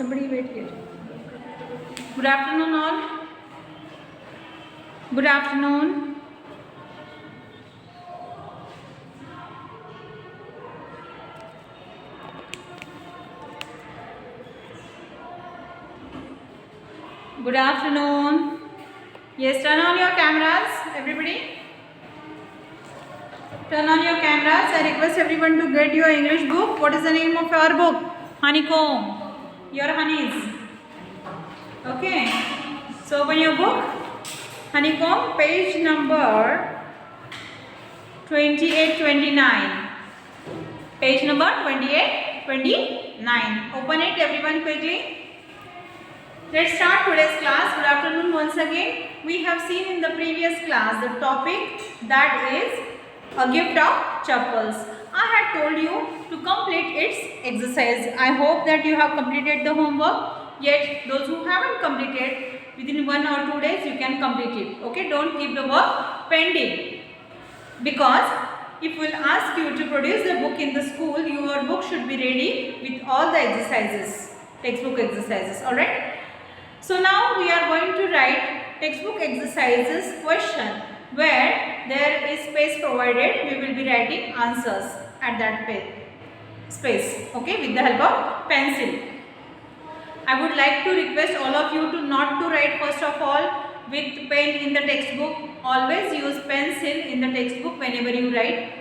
Somebody wait here. Good afternoon, all. Good afternoon. Good afternoon. Yes, turn on your cameras, everybody. Turn on your cameras. I request everyone to get your English book. What is the name of your book? Honeycomb. Your honeys. Okay. So open your book. Honeycomb, page number 28-29. Page number 28-29. Open it, everyone, quickly. Let's start today's class. Good afternoon once again. We have seen in the previous class the topic that is a gift of chappals. I had told you to complete its exercise. I hope that you have completed the homework. Yet those who haven't completed, within 1 or 2 days you can complete it. Okay, don't keep the work pending. Because if we'll ask you to produce the book in the school, your book should be ready with all the exercises, textbook exercises. Alright. So now we are going to write textbook exercises question where there is space provided. We will be writing answers at that space, okay, with the help of pencil. I would like to request all of you to not to write first of all with pen in the textbook. Always use pencil in the textbook whenever you write.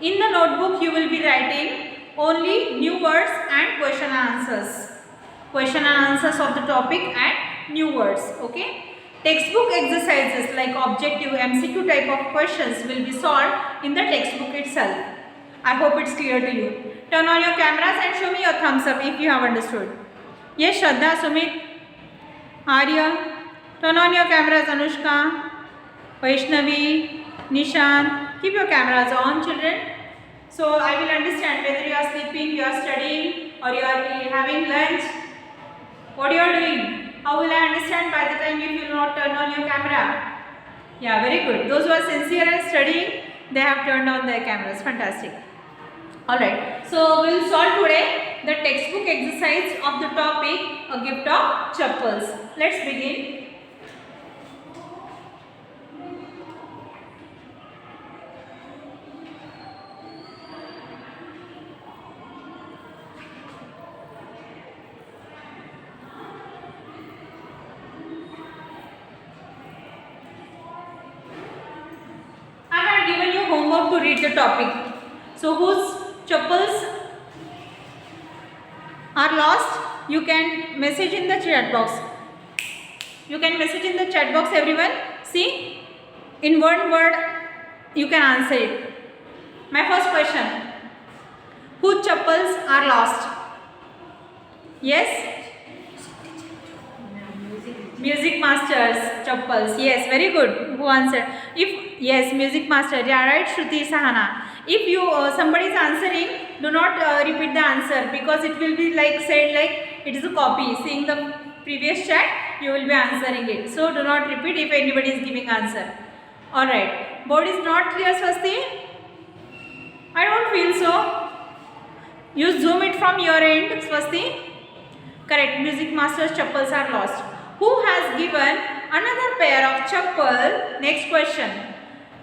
In the notebook you will be writing only new words and question and answers. Question and answers of the topic and new words, okay. Textbook exercises like objective MCQ type of questions will be solved in the textbook itself. I hope it's clear to you. Turn on your cameras and show me your thumbs up if you have understood. Yes, Shraddha, Sumit, Arya. Turn on your cameras, Anushka, Vaishnavi, Nishan. Keep your cameras on, children. So I will understand whether you are sleeping, you are studying, or you are having lunch. What you are doing? How will I understand by the time you will not turn on your camera? Yeah, very good. Those who are sincere and studying, they have turned on their cameras. Fantastic. Alright. So we will solve today the textbook exercise of the topic a gift of chappals. Let's begin. Homework to read the topic. So whose chappals are lost? You can message in the chat box. You can message in the chat box, everyone. See, in one word you can answer it. My first question: whose chappals are lost? Yes? Music master's chappals. Yes, very good. Who answered? Yes, music master. Yeah, right, Shruti Sahana. If you somebody is answering, do not repeat the answer because it will be like said like it is a copy. Seeing the previous chat, you will be answering it. So do not repeat if anybody is giving answer. All right. Board is not clear, Swasti? I don't feel so. You zoom it from your end, Swasti. Correct. Music master's chappals are lost. Who has given another pair of chappal? Next question.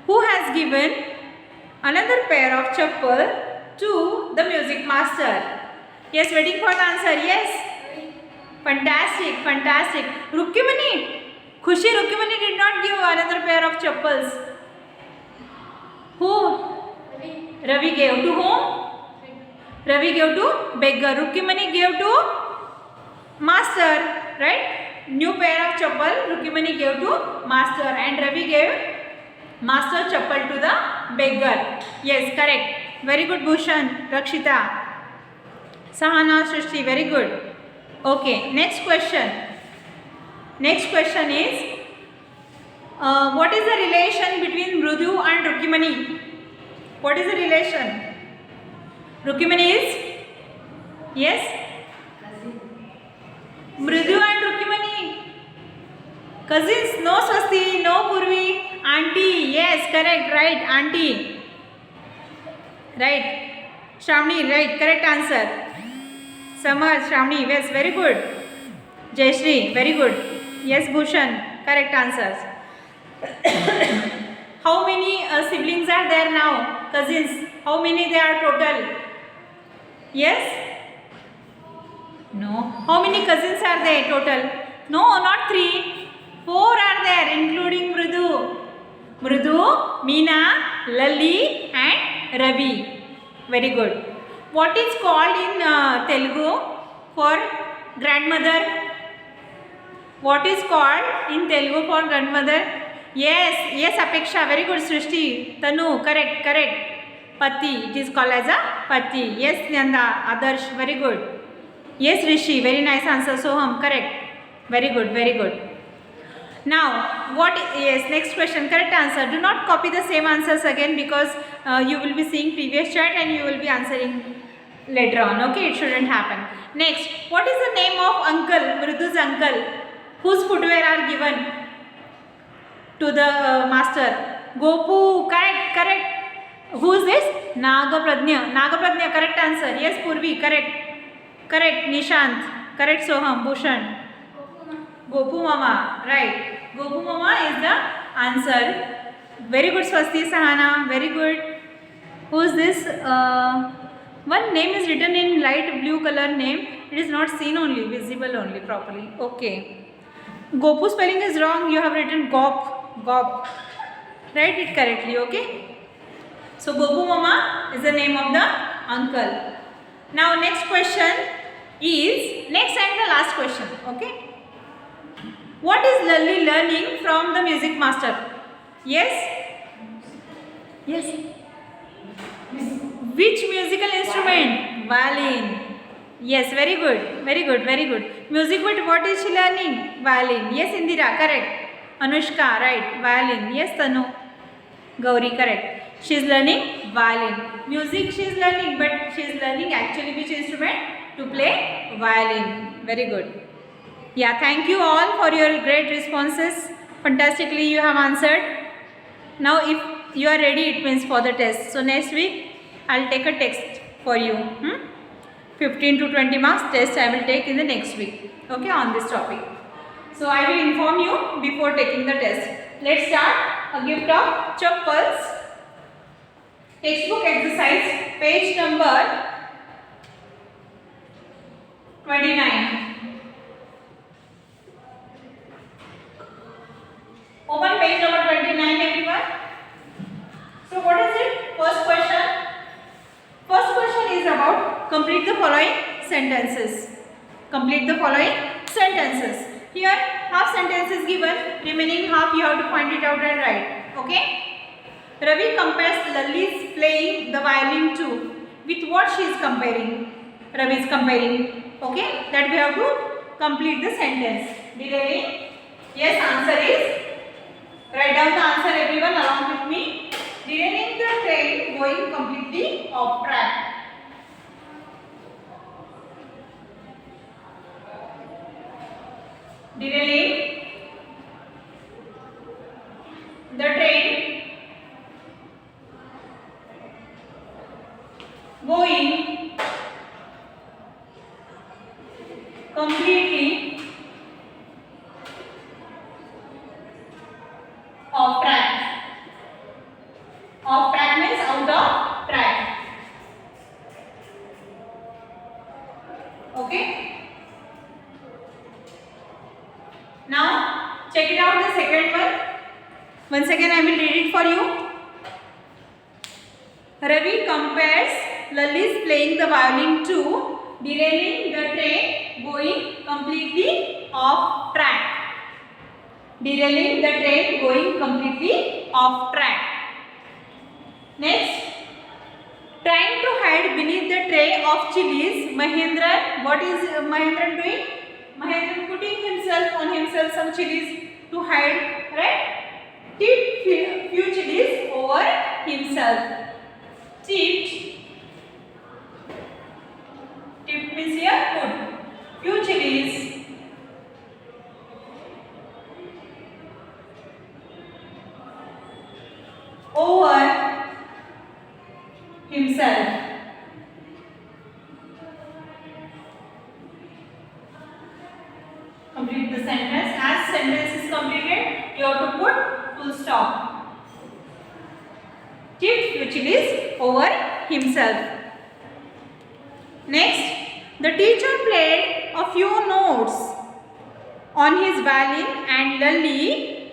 Who has given another pair of chappal to the music master? Yes, waiting for the answer. Yes. Fantastic, fantastic. Rukmini. Khushi Rukmini did not give another pair of chappals. Who? Ravi gave to whom? Ravi gave to beggar. Rukmini gave to master, right? New pair of chappal Rukmini gave to master and Ravi gave master chappal to the beggar. Yes, correct. Very good, Bhushan, Rakshita, Sahana, Srishti, very good. Okay, next question. Next question is what is the relation between Mrudu and Rukmini? What is the relation? Rukmini is? Yes? Mrudu and Rukmini. Cousins? No, Swasti, no, Purvi. Auntie, yes, correct, right, auntie. Right. Shravani, right, correct answer. Samar, Shravani, yes, very good. Jayashree, very good. Yes, Bhushan, correct answers. How many siblings are there now? Cousins, how many they are total? Yes? No. How many cousins are there total? No, not 3. 4 are there, including Mridu. Mridu, Meena, Lali and Ravi. Very good. What is called in Telugu for grandmother? What is called in Telugu for grandmother? Yes, yes, Apeksha, very good. Srishti, Tanu, correct, correct. Pati, it is called as a Pati. Yes, Nanda, Adarsh, very good. Yes, Rishi, very nice answer. Soham, correct. Very good, very good. Now, what? Yes, next question, correct answer. Do not copy the same answers again because you will be seeing previous chat and you will be answering later on. Okay, it shouldn't happen. Next, what is the name of uncle, Mridu's uncle, whose footwear are given to the master? Gopu, correct, correct. Who is this? Nagapradnya. Nagapradnya, correct answer. Yes, Purvi, correct. Correct, Nishant. Correct, Soham, Bhushan. Gopu Mama, right. Gopu Mama is the answer. Very good, Swasti Sahana, very good. Who is this? One name is written in light blue color name. It is not seen only, visible only properly. Okay. Gopu spelling is wrong. You have written Gop. Gop. Write it correctly, okay? So Gopu Mama is the name of the uncle. Now next question is, next and the last question, okay? What is Lalli learning from the music master? Yes? Yes. Which musical instrument? Violin. Yes, very good, very good, very good. Music, but what is she learning? Violin. Yes, Indira, correct. Anushka, right. Violin. Yes, Tanu. Gauri, correct. She is learning violin. Music she is learning, but she is learning actually which instrument? To play violin. Very good. Yeah, thank you all for your great responses. Fantastically you have answered. Now if you are ready, it means for the test. So next week I will take a test for you. 15 to 20 marks test I will take in the next week. Okay, on this topic. So I will inform you before taking the test. Let's start. A gift of chappals. Textbook exercise, page number 29. Open page number 29, everyone. So what is it? First question. First question is about complete the following sentences. Complete the following sentences. Here half sentence is given, remaining half you have to find it out and write. Okay. Ravi compares Lalli's playing the violin to. With what she is comparing? Ravi is comparing. Okay. That we have to complete the sentence. Derailing? Yes, answer is. Write down the answer everyone along with me. Derailing the train going completely off track. Derailing the train going completely off track. Off track means out of track. Okay. Now check it out, the second one. Once again I will read it for you. Ravi compares Lalli's playing the violin to derailing the train going completely off track. Derailing the train going completely off track. Next, trying to hide beneath the tray of chilies, Mahendran, what is Mahendran doing? Mahendran putting himself on himself some chilies to hide, right? Tipped few chilies over himself. Tipped means here put few chilies over himself. complete the sentence. As sentence is completed, you have to put full stop. Tipped Fuchsilis over himself. Next, the teacher played a few notes on his violin, and Lalli,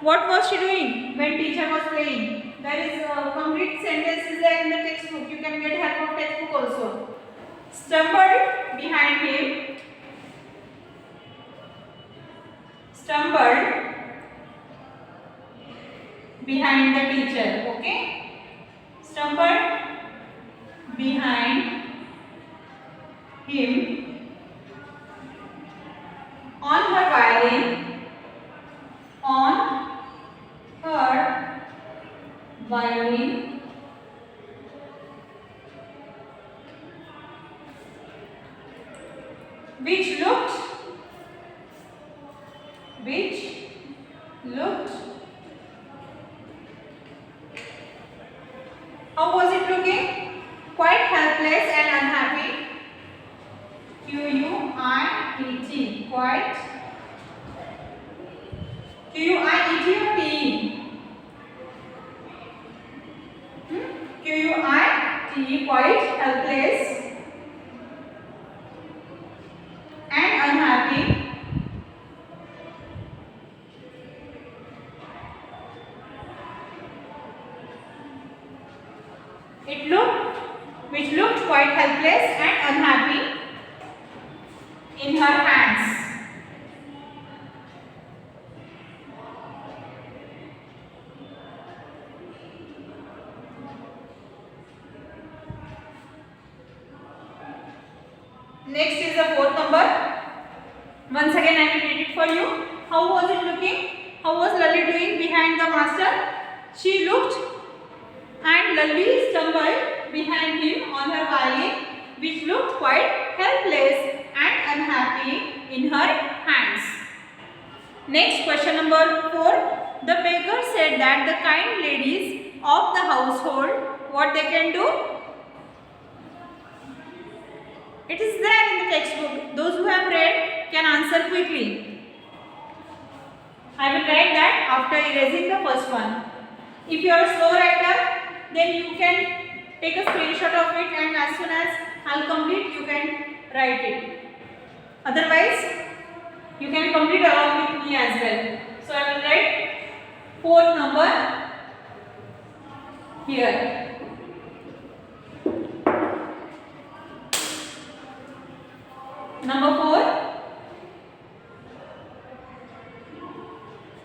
what was she doing when teacher was playing? There is a complete sentence is there in the textbook. You can get help of textbook also. Stumbled behind him. Stumbled behind the teacher. Okay. Stumbled behind him on her violin. On her violin. Which looked, how was it looking? Quite helpless and unhappy. Q-U-I-E-T, quite. Q-U-I-E-T or T? Q-U-I-T, quite helpless and unhappy. Which looked quite helpless and unhappy in her hands. Next is the fourth number. Once again I will read it for you. How was it looking? How was Lalli doing behind the master? She looked, and Lalli stumbled behind him on her violin, which looked quite helpless and unhappy in her hands. Next, question number 4. The baker said that the kind ladies of the household, what they can do? It is there in the textbook. Those who have read can answer quickly. I will write that after erasing the first one. If you are a slow writer, then you can take a screenshot of it, and as soon as I will complete, you can write it. Otherwise, you can complete along with me as well. So I will write fourth number here. Number 4.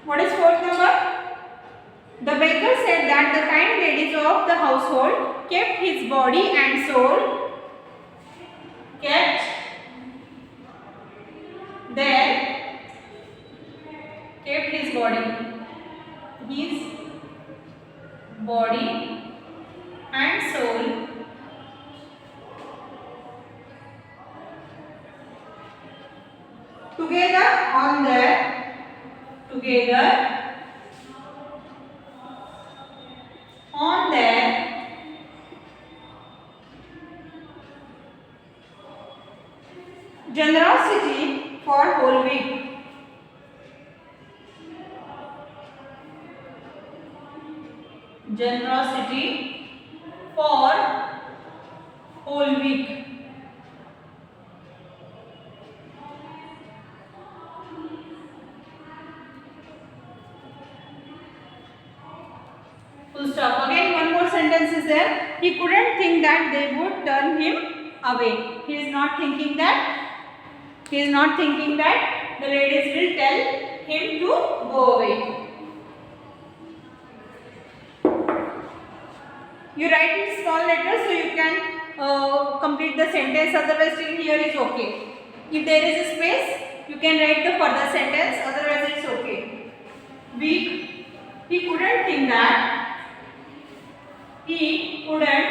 What is fourth number? The baker said that the kind ladies of the household kept his body and soul, kept his body and soul together on their generosity for whole week. Generosity for whole week. Full stop. Again, one more sentence is there. He couldn't think that they would turn him away. He is not thinking that the ladies will tell him to go away. You write in small letters so you can complete the sentence. Otherwise, till here is okay. If there is a space, you can write the further sentence. Otherwise, it's okay. Weak. He couldn't think that. He couldn't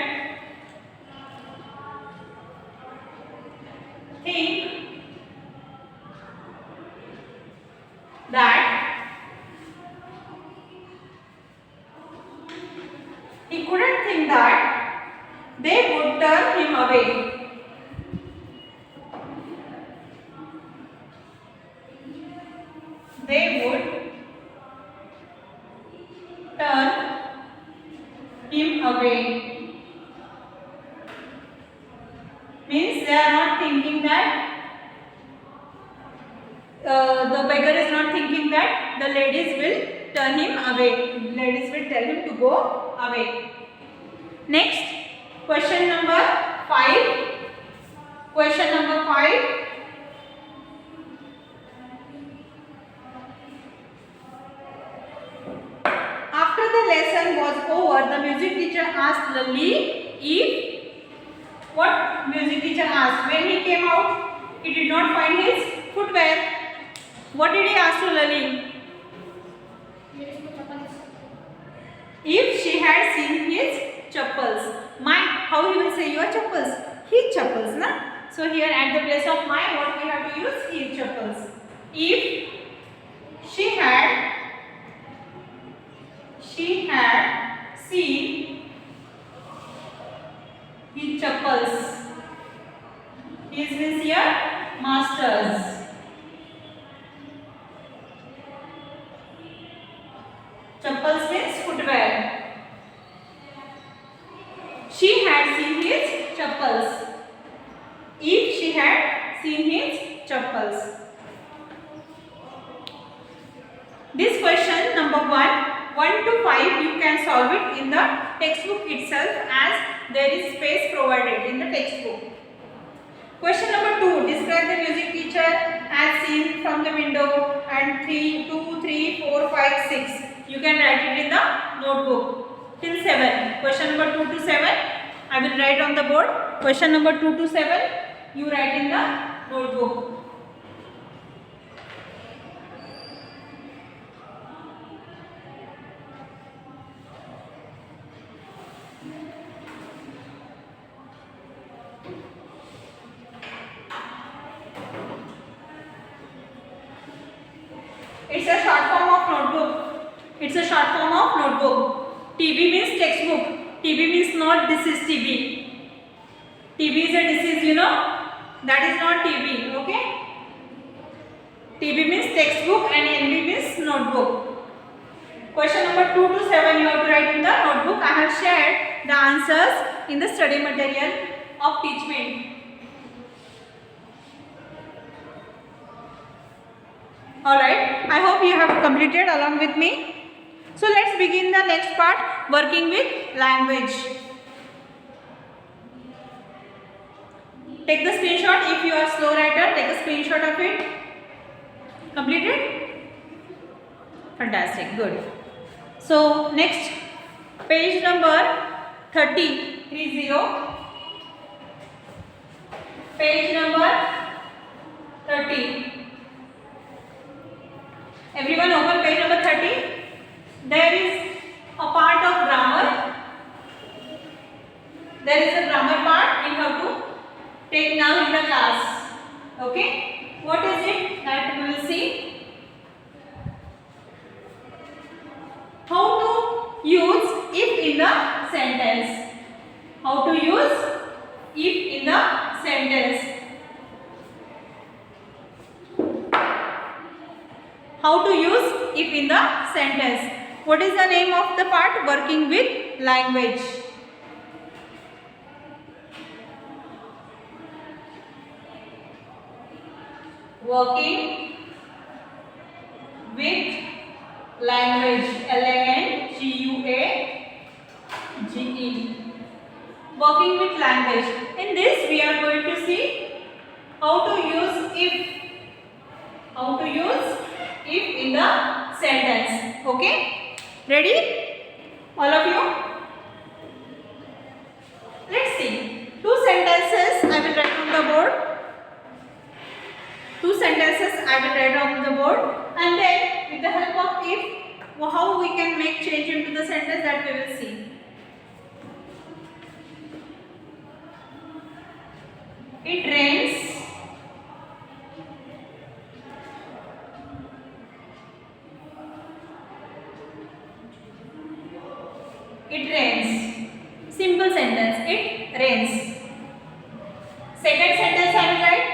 think that. He couldn't think that they would turn him away. they would turn him away. Means they are not thinking that the beggar is not thinking that the ladies will turn him away. Ladies will tell him to go away. Next, question number 5. Question number 5. After the lesson was over, the music teacher asked Lalli if what music teacher asked when he came out, he did not find his footwear. What did he ask to Lalli? If she had seen his chappals. My, how he will say your chappals? His chappals, na? So here at the place of my, what we have to use? His chappals. If she had seen his chappals. His means here masters. Chappals means footwear. She had seen his chappals. If she had seen his chappals. This question number 1 to 5 you can solve it in the textbook itself as there is space provided in the textbook. Question number 2. Describe the music teacher as seen from the window and 2, 3, 4, 5, 6. You can write it in the notebook till 7. Question number 2 to 7 I will write on the board. Question number 2 to 7 you write in the notebook. It's a short form of notebook. It's a short form of notebook. TB means textbook. TB means not this is TB. TB is a disease, you know. That is not TB. Okay. TB means textbook and NB means notebook. Question number 2 to 7 you have to write in the notebook. I have shared the answers in the study material of Teachment. Alright, I hope you have completed along with me. So let's begin the next part, working with language. Take the screenshot. If you are slow writer, take a screenshot of it. Completed? Fantastic, good. So next, page number 30. Page number 30. Everyone open page number 30. There is a part of grammar. There is a grammar part we have to take now in the class. Okay. What is it that we will see? How to use if in the sentence. How to use if in the sentence. How to use if in the sentence. What is the name of the part? Working with language. Working with language. Language. Working with language. In this we are going to see how to use if. How to use if in the sentence. Okay, ready all of you? Let's see. 2 sentences I will write on the board. 2 sentences I will write on the board, and then with the help of if, how we can make change into the sentence, that we will see. It rains. It rains. Simple sentence. It rains. Second sentence I will write.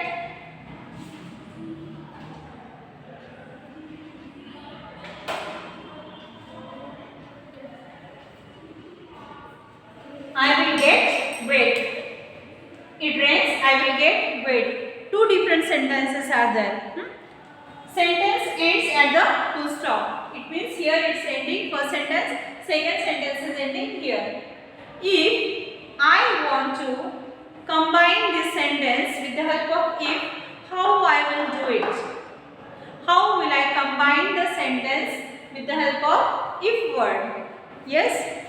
I will get wet. Two different sentences are there. Sentence ends at the full stop. It means here it's ending first sentence, second sentence is ending here. If I want to combine this sentence with the help of if, how I will do it? How will I combine the sentence with the help of if word? Yes?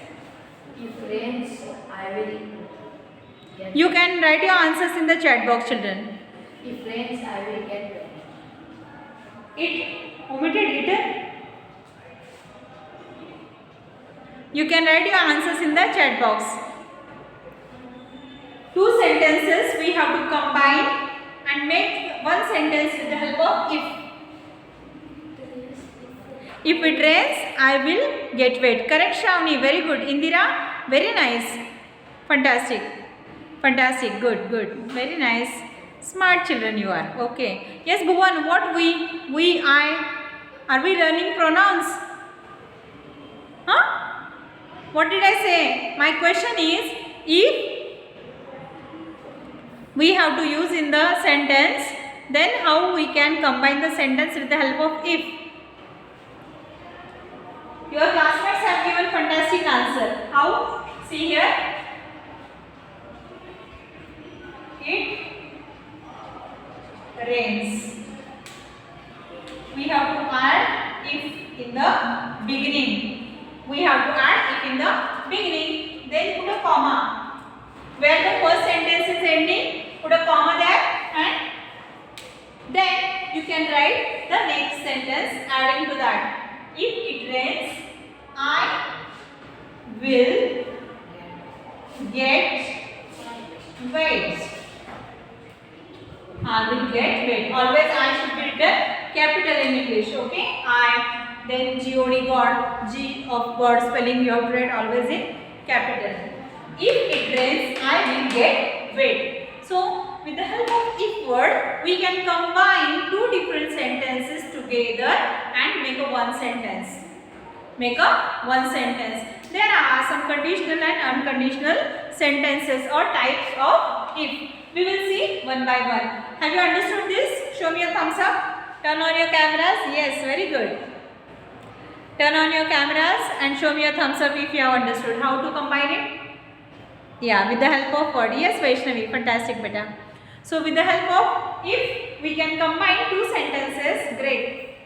If rains, I will get You can write your answers in the chat box, children. If rains, I will get wet. It omitted it. You can write your answers in the chat box. Two sentences we have to combine and make one sentence with the help of if. If it rains, I will get wet. Correct, Shravani. Very good. Indira, very nice. Fantastic. Fantastic. Good, good. Very nice. Smart children you are. Okay. Yes, Bhuvan, what we, I. Are we learning pronouns? Huh? What did I say? My question is, if we have to use in the sentence, then how we can combine the sentence with the help of if? Your classmates have given fantastic answer. How? See here. It rains. We have to add if in the beginning. We have to add if in the beginning. Then put a comma. Where the first sentence is ending, put a comma there and then you can write the next sentence adding to that. If it rains, I will get wet. I will get wet. Always I should be written capital in English. Okay? I, then God, God, G of God spelling you have to write always in capital. If it rains, I will get wet. So, with the help of if word, we can combine two different sentences together and make a one sentence. Make a one sentence. There are some conditional and unconditional sentences or types of if. We will see one by one. Have you understood this? Show me a thumbs up. Turn on your cameras. Yes, very good. Turn on your cameras and show me a thumbs up if you have understood how to combine it. Yeah, with the help of word. Yes, Vaishnavi, fantastic, beta. So, with the help of if, we can combine two sentences. Great.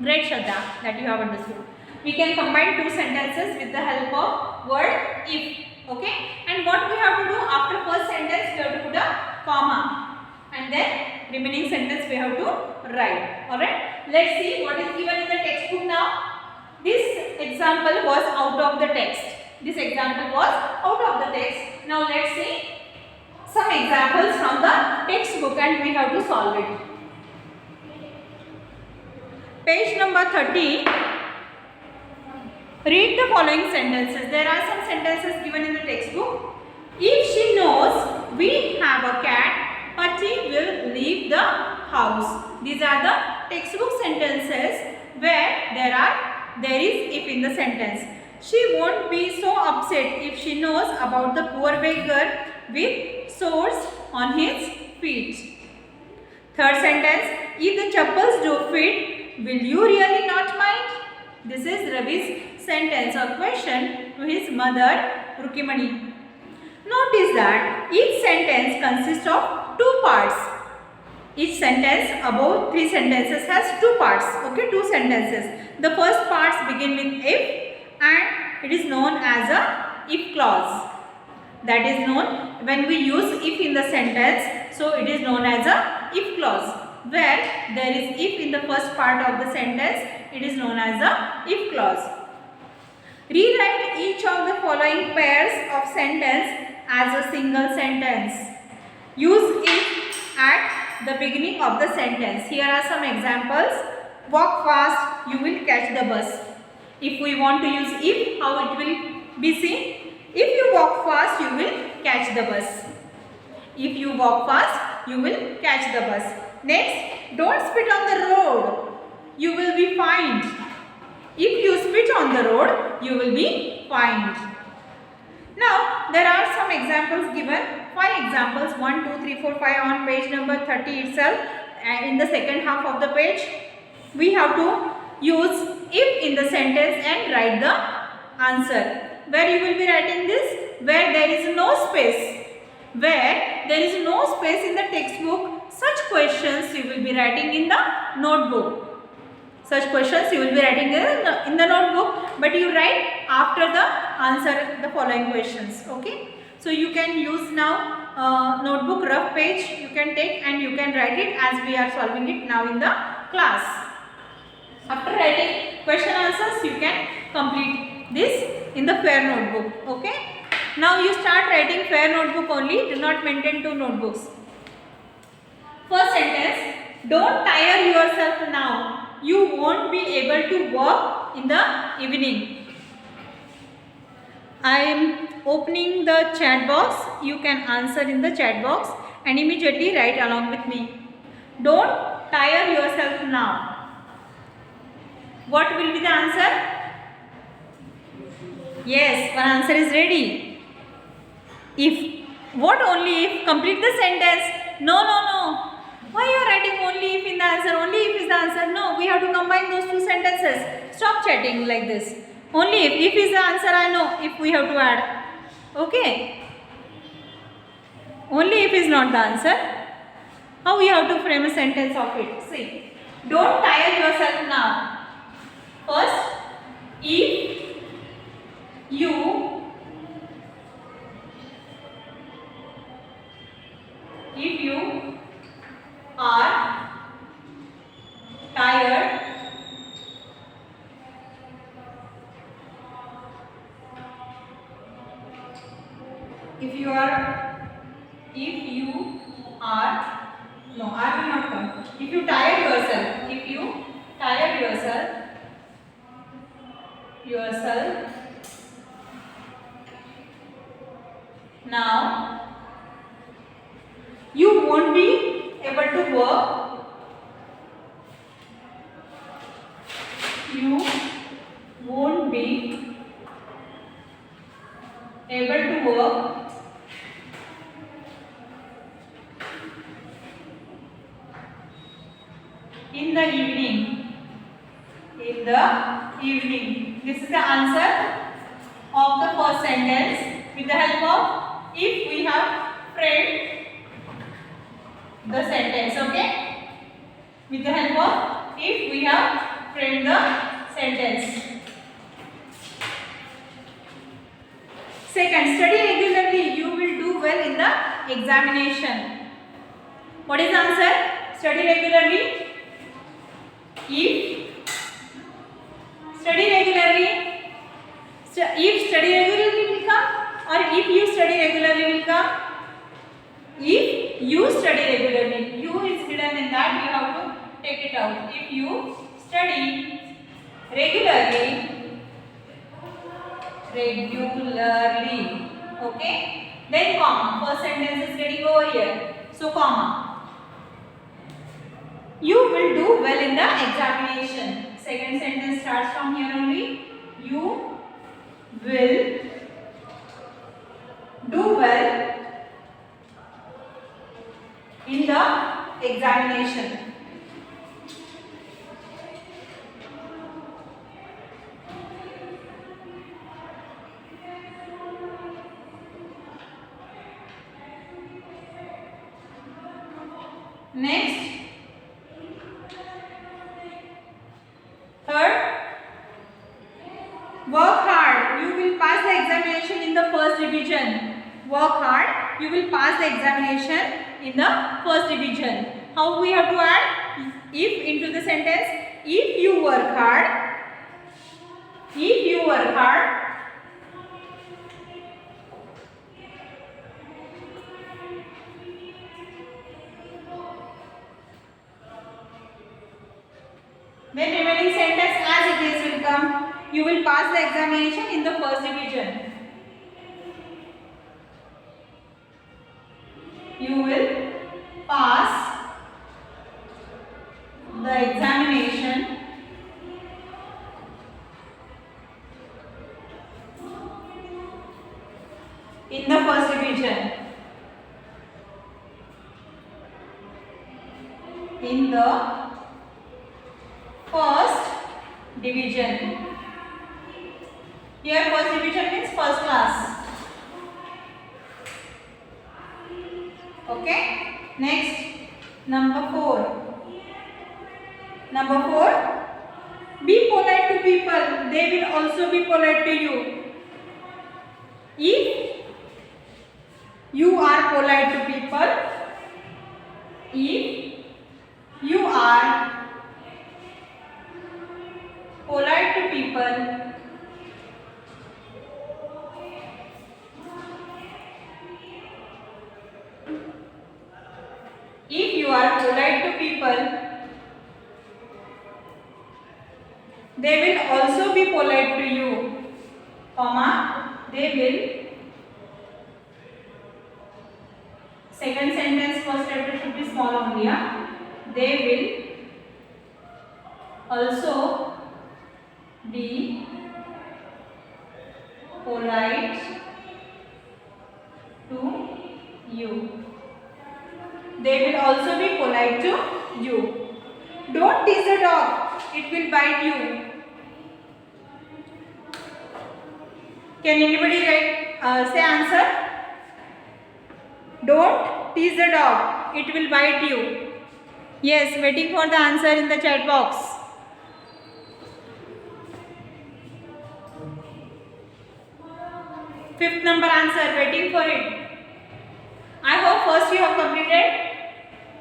Great, Shraddha, that you have understood. We can combine two sentences with the help of word if. Okay. And what we have to do after first sentence, we have to put a comma. And then remaining sentence we have to write. Alright. Let's see what is given in the textbook now. This example was out of the text. This example was out of the text. Now let's see some examples from the textbook and we have to solve it. Page number 30. Read the following sentences. There are some sentences given in the textbook. If she knows we have a cat, Patti will leave the house. These are the textbook sentences where there is if in the sentence. She won't be so upset if she knows about the poor beggar with sores on his feet. Third sentence, if the chappals do fit, will you really not mind? This is Ravi's sentence or question to his mother, Rukimani. Notice that each sentence consists of two parts. Each sentence above three sentences has two parts. Okay, two sentences. The first parts begin with if and it is known as a if clause. That is known when we use if in the sentence. So, it is known as a if clause. Where there is if in the first part of the sentence, it is known as a if clause. Rewrite each of the following pairs of sentence as a single sentence. Use if at the beginning of the sentence. Here are some examples. Walk fast, you will catch the bus. If we want to use if, how it will be seen? If you walk fast, you will catch the bus. If you walk fast, you will catch the bus. Next, don't spit on the road. You will be fined. If you spit on the road, you will be fined. Now there are some examples given. 5 examples, 1, 2, 3, 4, 5 on page number 30 itself. And in the second half of the page, we have to use if in the sentence and write the answer. Where you will be writing this? Where there is no space. Where there is no space in the textbook, such questions you will be writing in the notebook. Such questions you will be writing in the notebook, but you write after the answer the following questions. Okay. So you can use now notebook rough page you can take and you can write it as we are solving it now in the class. After writing question answers, you can complete this in the fair notebook. Okay. Now you start writing fair notebook only. Do not maintain 2 notebooks. First sentence. Don't tire yourself now. You won't be able to work in the evening. I am opening the chat box. You can answer in the chat box and immediately write along with me. Don't tire yourself now. What will be the answer? Yes, one answer is ready. If, what only if? Complete the sentence. No. Why you are writing only if in the answer? Only if is the answer. No, we have to combine those 2 sentences. Stop chatting like this. Only if. If is the answer, I know. If we have to add. Okay. Only if is not the answer. How we have to frame a sentence of it? See. Don't tire yourself now. First, if you are tired if you are no, I will not come. If you tire yourself now, you won't be able to work. You won't be able to work in the evening. This is the answer of the first sentence. With the help of if, we have framed the sentence. Okay. With the help of if, we have framed the sentence. Second, study regularly. You will do well in the examination. What is the answer? Study regularly. If study regularly. If study regularly will come, or if you study regularly will come. If you study regularly, you is hidden in that, you have to take it out. If you study regularly, okay, then comma. First sentence is ready over here, so comma. You will do well in the examination. Second sentence starts from here only. You will do well in the examination. Next, third, work hard. You will pass the examination in the first division. Work hard. You will pass the examination in the first division. How we have to add if into the sentence? If you work hard. If you work hard. Then remaining sentence as it is will come. You will pass the examination in the first division. You will pass the examination in the first division. Here first division means first class. Okay. Next, number 4. Number 4. Be polite to people. They will also be polite to you. If you are polite to people, if you are polite to people, if you are polite to people, they will also be polite to you, comma, they will. Second sentence, first letter should be small only. They will also be polite to you. They will also be polite to you. Don't tease a dog, it will bite you. Can anybody write, say answer? Don't tease the dog, it will bite you. Yes, waiting for the answer in the chat box. Fifth number answer, waiting for it. I hope first you have completed.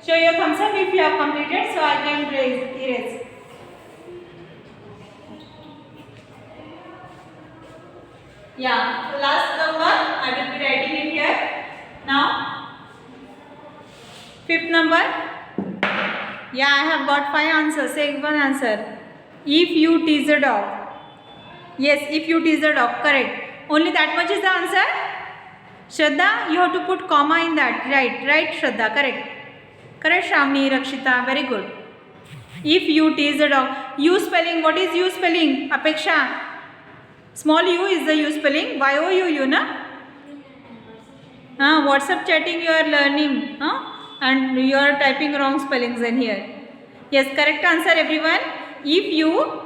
Show your thumbs up if you have completed so I can erase. Yeah, last number I will be writing it here. Now, fifth number. Yeah, I have got 5 answers. Say one answer. If you tease a dog. Yes, if you tease a dog. Correct. Only that much is the answer. Shraddha, you have to put comma in that. Right, Shraddha. Correct. Correct, Shravani, Rakshita. Very good. If you tease a dog. U spelling. What is U spelling? Apeksha. Small u is the U spelling. Y-O-U, na? WhatsApp chatting you are learning. And you are typing wrong spellings in here. Yes, correct answer everyone. If you,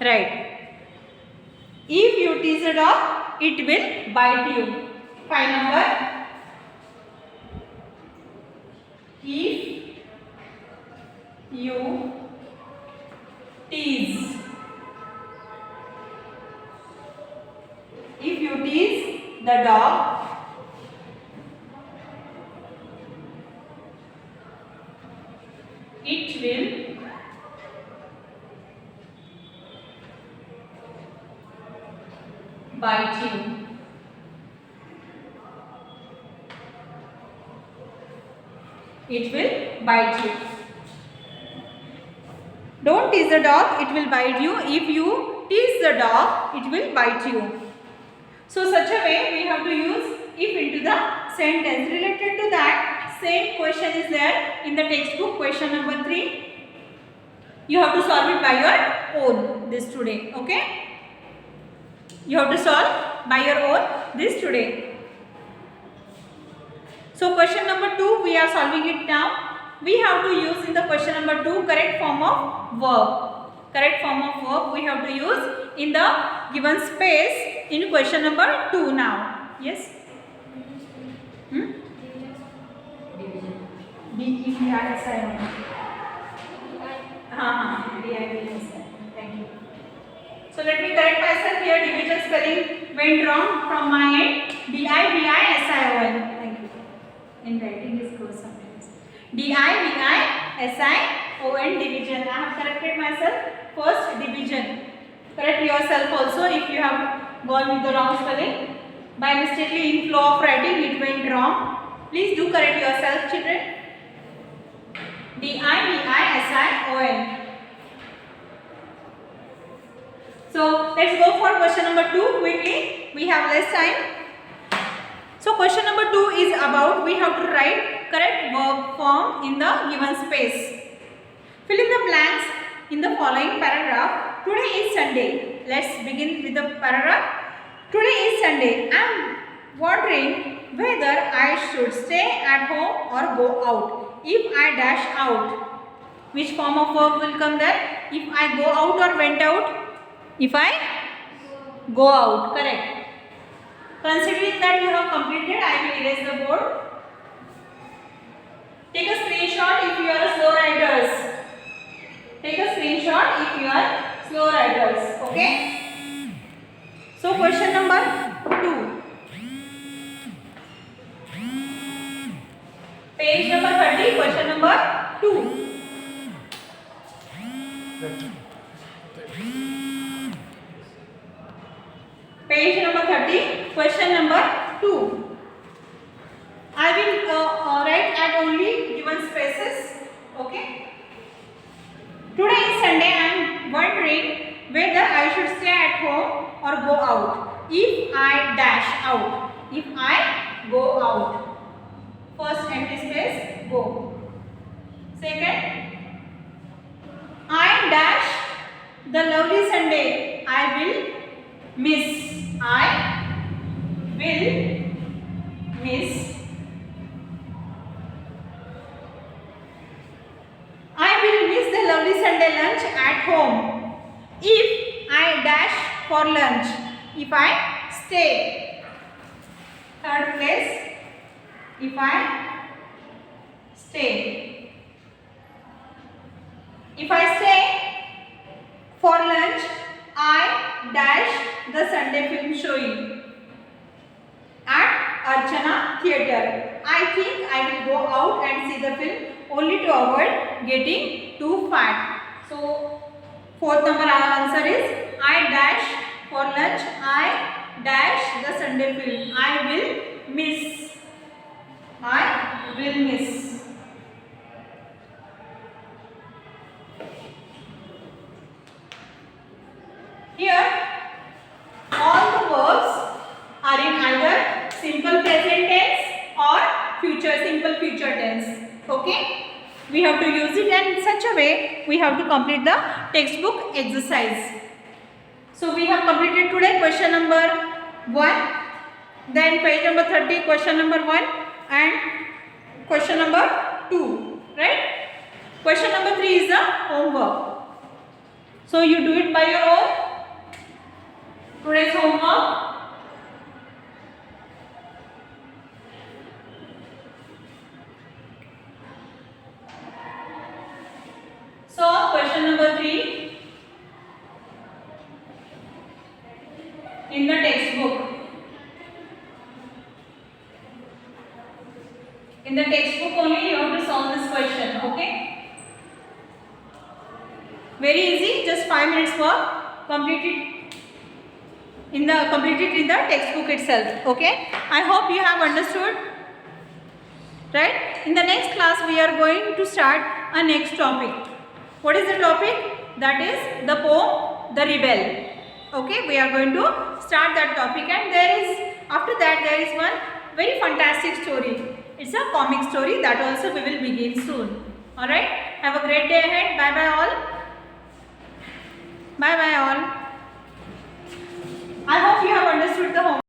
right. If you tease a dog, it will bite you. 5 number. If you tease. If you tease the dog, it will bite you. It will bite you. Don't tease the dog, it will bite you. If you tease the dog, it will bite you. So such a way we have to use if into the sentence. Related to that, same question is there in the textbook, question number 3. You have to solve it by your own this today. Okay? You have to solve by your own this today. So question number 2 we are solving it now. We have to use in the question number 2 correct form of verb. Correct form of verb we have to use in the given space in question number 2 now. Yes? D-E-V-I-S-I-N. Thank you. So let me correct myself here. Division spelling went wrong from my end. D-I-V-I-S-I-O-N. Thank you. In writing this goes sometimes. D-I-V-I-S-I-O-N division. I have corrected myself. First division. Correct yourself also if you have gone with the wrong spelling. By mistakenly in flow of writing it went wrong. Please do correct yourself, children. D-I-V-I-S-I-O-N. So let's go for question number 2 quickly. We have less time. So question number 2 is about we have to write correct verb form in the given space. Fill in the blanks in the following paragraph. Today is Sunday. Let's begin with the paragraph. Today is Sunday. I am wondering whether I should stay at home or go out. If I dash out, which form of verb will come there? If I go out or went out? If I go out, correct. Considering that you have completed, I will erase the board. Take a screenshot if you are slow writers. Take a screenshot if you are slow writers. Okay. So question number 2. Page number 30, question number 2. Page number 30, question number 2. I will write at only given spaces. Okay. Today is Sunday. I am wondering whether I should stay at home or go out. If I dash out. If I go out. First empty space, go. Second, I dash the lovely Sunday. I will miss. I will miss. I will miss the lovely Sunday lunch at home. If I dash for lunch. If I stay. Third place. If I stay. If I stay for lunch, I dash the Sunday film showing at Archana Theatre. I think I will go out and see the film only to avoid getting too fat. So, fourth number answer is I dash for lunch. I dash the Sunday film. I will miss. I will miss. Here, all the verbs are in either simple present tense or simple future tense. Okay? We have to use it in such a way we have to complete the textbook exercise. So, we have completed today question number 1, then page number 30, question number 1 and question number 2. Right? Question number 3 is the homework. So, you do it by your own. Today's homework. So, question number 3 in the textbook. In the textbook only you have to solve this question, okay? Very easy, just 5 minutes work, complete it in the textbook itself, okay? I hope you have understood, right? In the next class we are going to start a next topic. What is the topic? That is the poem The Rebel. Okay, we are going to start that topic, and after that there is one very fantastic story. It's a comic story that also we will begin soon. Alright, have a great day ahead. Bye bye all. Bye bye all. I hope you have understood the homework.